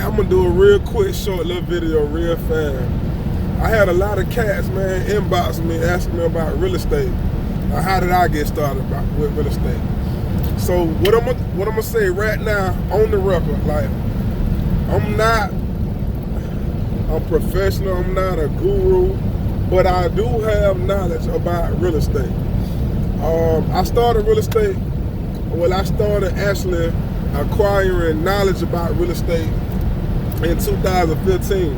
I'm gonna do a real quick, short little video, real fast. I had a lot of cats, man, inbox me, asking me about real estate. How did I get started with real estate? So what I'm gonna say right now on the record, like, I'm not a professional, I'm not a guru, but I do have knowledge about real estate. I started real estate, I started actually acquiring knowledge about real estate in 2015.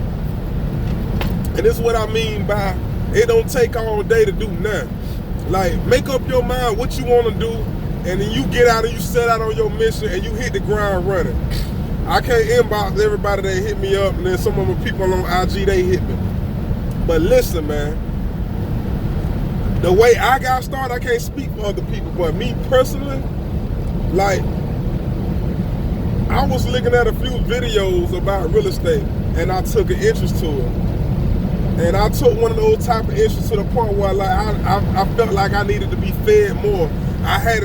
And this is what I mean by it don't take all day to do nothing. Like, make up your mind what you want to do, and then you get out and you set out on your mission and you hit the ground running. I can't inbox everybody that hit me up, and then some of the people on IG, they hit me. But listen, man, the way I got started, I can't speak for other people, but me personally, like, I was looking at a few videos about real estate, and I took an interest to it. And I took one of those type of interests to the point where, like, I felt like I needed to be fed more. I had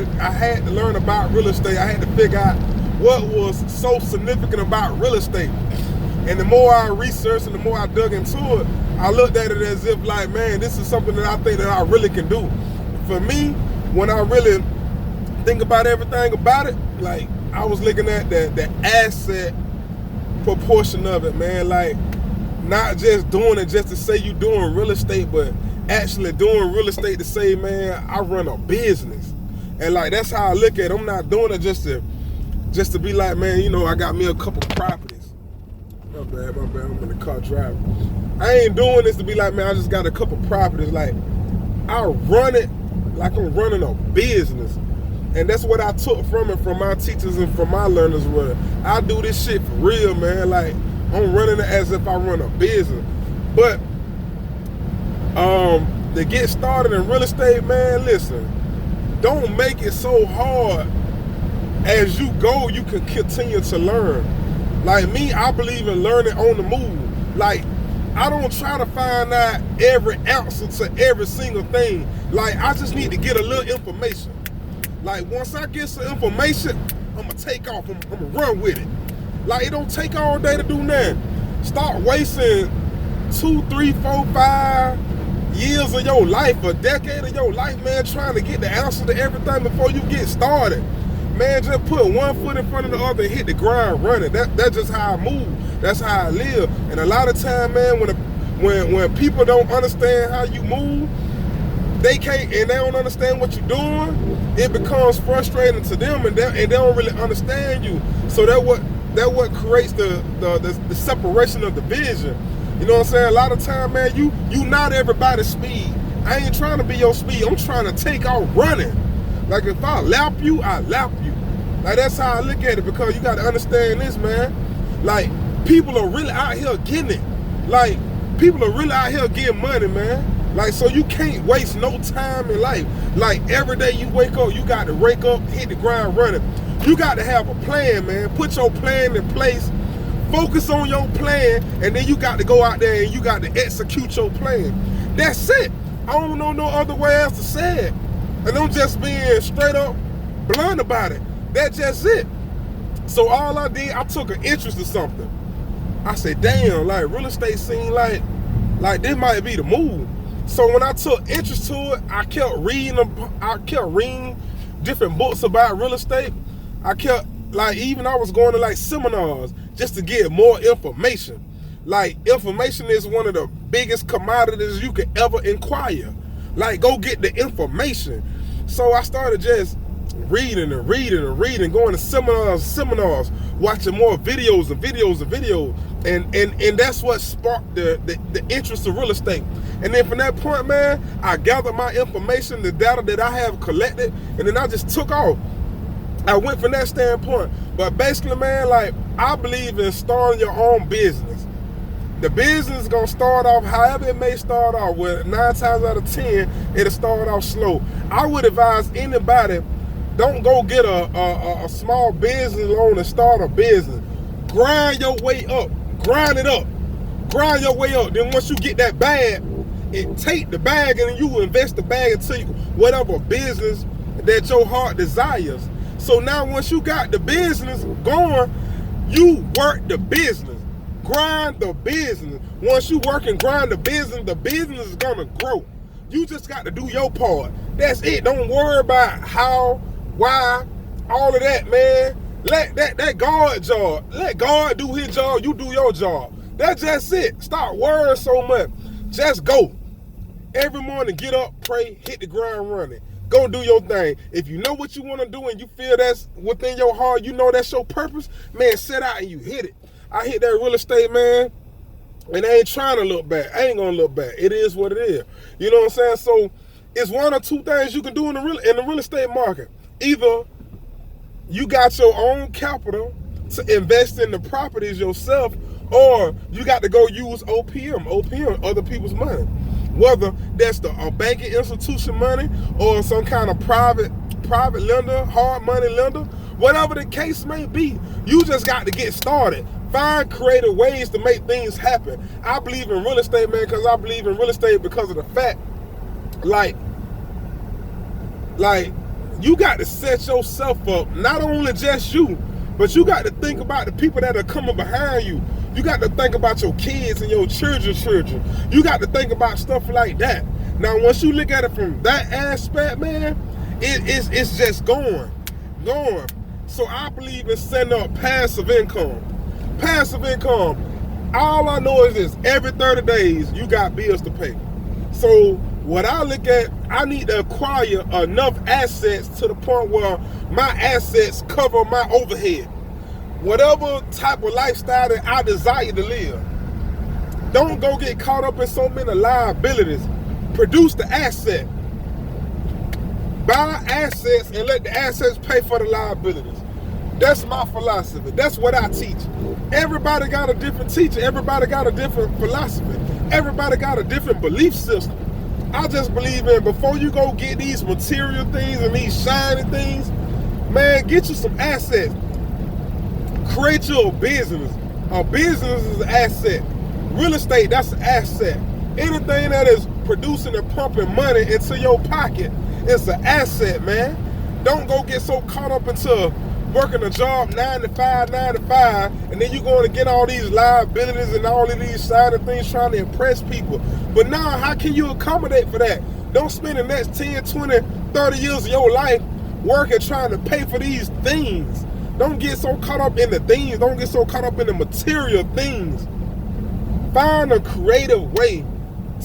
to learn about real estate. I had to figure out what was so significant about real estate. And the more I researched and the more I dug into it, I looked at it as if, like, man, this is something that I think that I really can do. For me, when I really think about everything about it, like, I was looking at the asset proportion of it, man. Like, not just doing it just to say you doing real estate, but actually doing real estate to say, man, I run a business. And, like, that's how I look at it. I'm not doing it just to be like, man, you know, I got me a couple properties. My bad, I'm in the car driving. I ain't doing this to be like, man, I just got a couple properties. Like, I run it like I'm running a business. And that's what I took from it, from my teachers and from my learners. Where I do this shit for real, man. Like, I'm running it as if I run a business. But to get started in real estate, man, listen, don't make it so hard. As you go, you can continue to learn. Like me, I believe in learning on the move. Like, I don't try to find out every answer to every single thing. Like, I just need to get a little information. Like, once I get some information, I'm gonna take off, I'm gonna run with it. Like, it don't take all day to do nothing. Start wasting 2, 3, 4, 5 years of your life, a decade of your life, man, trying to get the answer to everything before you get started. Man, just put one foot in front of the other and hit the ground running. That's just how I move. That's how I live. And a lot of time, man, when people don't understand how you move, they can't, and they don't understand what you're doing, it becomes frustrating to them, and they don't really understand you. So that what creates the separation of the vision. You know what I'm saying? A lot of time, man, you not everybody's speed. I ain't trying to be your speed. I'm trying to take off running. Like, if I lap you, I lap you. Like, that's how I look at it, because you got to understand this, man. Like, people are really out here getting it. Like, people are really out here getting money, man. Like, so you can't waste no time in life. Like, every day you wake up, you got to wake up, hit the ground running. You got to have a plan, man. Put your plan in place. Focus on your plan, and then you got to go out there and you got to execute your plan. That's it. I don't know no other way else to say it. And I'm just being straight up blunt about it. That's just it. So all I did, I took an interest in something. I said, damn, like, real estate seemed like this might be the move. So when I took interest to it, I kept reading different books about real estate. I kept, like, even I was going to, like, seminars just to get more information. Like, information is one of the biggest commodities you could ever acquire. Like, go get the information. So I started just reading, going to seminars, watching more videos. And that's what sparked the interest of real estate. And then from that point, man, I gathered my information, the data that I have collected, and then I just took off. I went from that standpoint. But basically, man, like, I believe in starting your own business. The business is going to start off however it may start off. With 9 times out of 10, it'll start off slow. I would advise anybody, don't go get a small business loan and start a business. Grind your way up. Grind it up. Grind your way up. Then once you get that bag, take the bag and you invest the bag into whatever business that your heart desires. So now once you got the business going, You work the business. Grind the business. Once you work and grind the business is gonna grow. You just got to do your part. That's it. Don't worry about how, why, all of that, man. Let that God job. Let God do his job. You do your job. That's just it. Stop worrying so much. Just go. Every morning, get up, pray, hit the ground running. Go do your thing. If you know what you want to do and you feel that's within your heart, you know that's your purpose, man, set out and you hit it. I hit that real estate, man, and I ain't trying to look back. I ain't going to look back. It is what it is. You know what I'm saying? So it's one or two things you can do in the real estate market. Either you got your own capital to invest in the properties yourself, or you got to go use OPM, other people's money. Whether that's a banking institution money or some kind of private lender, hard money lender, whatever the case may be, you just got to get started. Find creative ways to make things happen. I believe in real estate, man, because I believe in real estate because of the fact, like you got to set yourself up, not only just you, but you got to think about the people that are coming behind you. You got to think about your kids and your children's children. You got to think about stuff like that. Now, once you look at it from that aspect, man, it's just going. So I believe in setting up passive income. Passive income. All I know is this: every 30 days, you got bills to pay. So what I look at, I need to acquire enough assets to the point where my assets cover my overhead. Whatever type of lifestyle that I desire to live. Don't go get caught up in so many liabilities. Produce the asset. Buy assets and let the assets pay for the liabilities. That's my philosophy. That's what I teach. Everybody got a different teacher. Everybody got a different philosophy. Everybody got a different belief system. I just believe in, before you go get these material things and these shiny things, man, get you some assets. Create your business. A business is an asset. Real estate, that's an asset. Anything that is producing and pumping money into your pocket, it's an asset, man. Don't go get so caught up into working a job 9 to 5, and then you're going to get all these liabilities and all of these shiny things trying to impress people. But now, how can you accommodate for that? Don't spend the next 10, 20, 30 years of your life working trying to pay for these things. Don't get so caught up in the things. Don't get so caught up in the material things. Find a creative way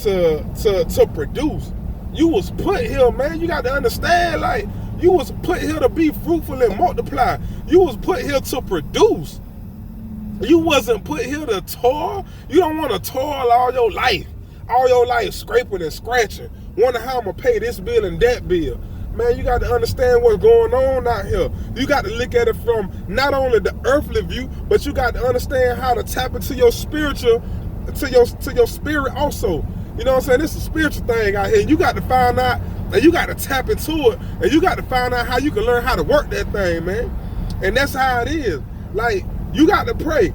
to produce. You was put here, man. You got to understand, like, you was put here to be fruitful and multiply. You was put here to produce. You wasn't put here to toil. You don't want to toil all your life. All your life scraping and scratching. Wonder how I'm going to pay this bill and that bill. Man, you got to understand what's going on out here. You got to look at it from not only the earthly view, but you got to understand how to tap into your spiritual, to your spirit also. You know what I'm saying? This is a spiritual thing out here. You got to find out, and you got to tap into it, and you got to find out how you can learn how to work that thing, man. And that's how it is. Like, you got to pray.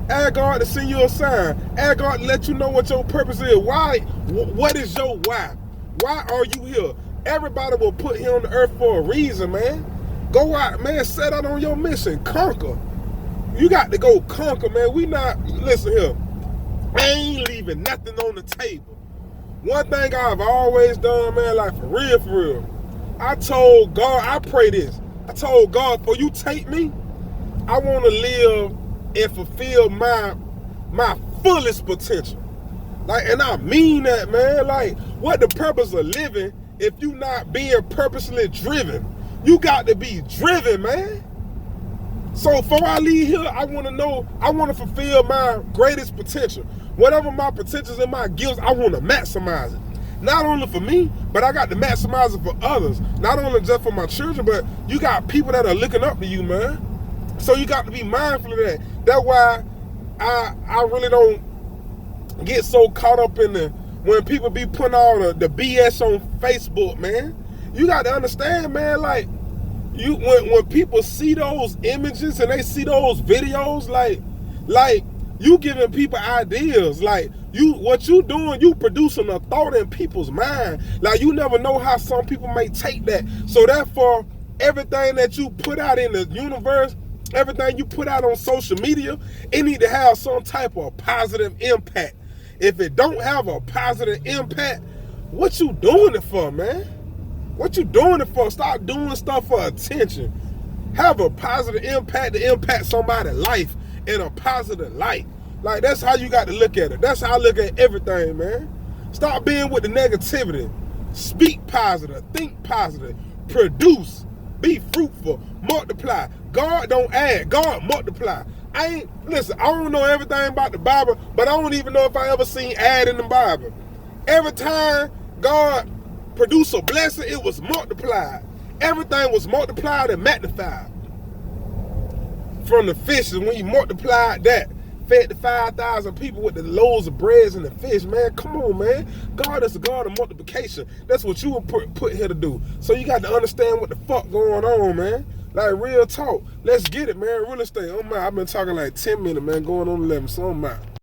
Ask God to send you a sign. Ask God to let you know what your purpose is. Why? What is your why? Why are you here? Everybody will put here on the earth for a reason, man. Go out, man. Set out on your mission. Conquer. You got to go conquer, man. Listen here. I ain't leaving nothing on the table. One thing I've always done, man, like for real, I told God, I pray this. I told God, before you take me, I want to live and fulfill my fullest potential. Like, and I mean that, man. Like, what the purpose of living if you not being purposely driven? You got to be driven, man. So before I leave here, I want to fulfill my greatest potential. Whatever my potentials and my gifts, I want to maximize it. Not only for me, but I got to maximize it for others. Not only just for my children, but you got people that are looking up to you, man. So you got to be mindful of that. That's why I really don't get so caught up in when people be putting all the BS on Facebook, man. You got to understand, man, like, when people see those images and they see those videos, like you giving people ideas. Like, what you doing, you producing a thought in people's mind. Like, you never know how some people may take that. So therefore, everything that you put out in the universe, Everything you put out on social media, it need to have some type of positive impact. If it don't have a positive impact, what you doing it for, man? What you doing it for? Stop doing stuff for attention. Have a positive impact to impact somebody's life in a positive light. Like, that's how you got to look at it. That's how I look at everything, man. Stop being with the negativity. Speak positive. Think positive. Produce. Be fruitful. Multiply. God don't add. God multiply. Listen, I don't know everything about the Bible, but I don't even know if I ever seen add in the Bible. Every time God produced a blessing, it was multiplied. Everything was multiplied and magnified. From the fishes, when you multiplied that, fed the 5,000 people with the loaves of breads and the fish, man. Come on, man. God is the God of multiplication. That's what you were put here to do. So you got to understand what the fuck going on, man. Like, real talk. Let's get it, man. Real estate. Oh my, I've been talking like 10 minutes, man. Going on 11. So I'm out.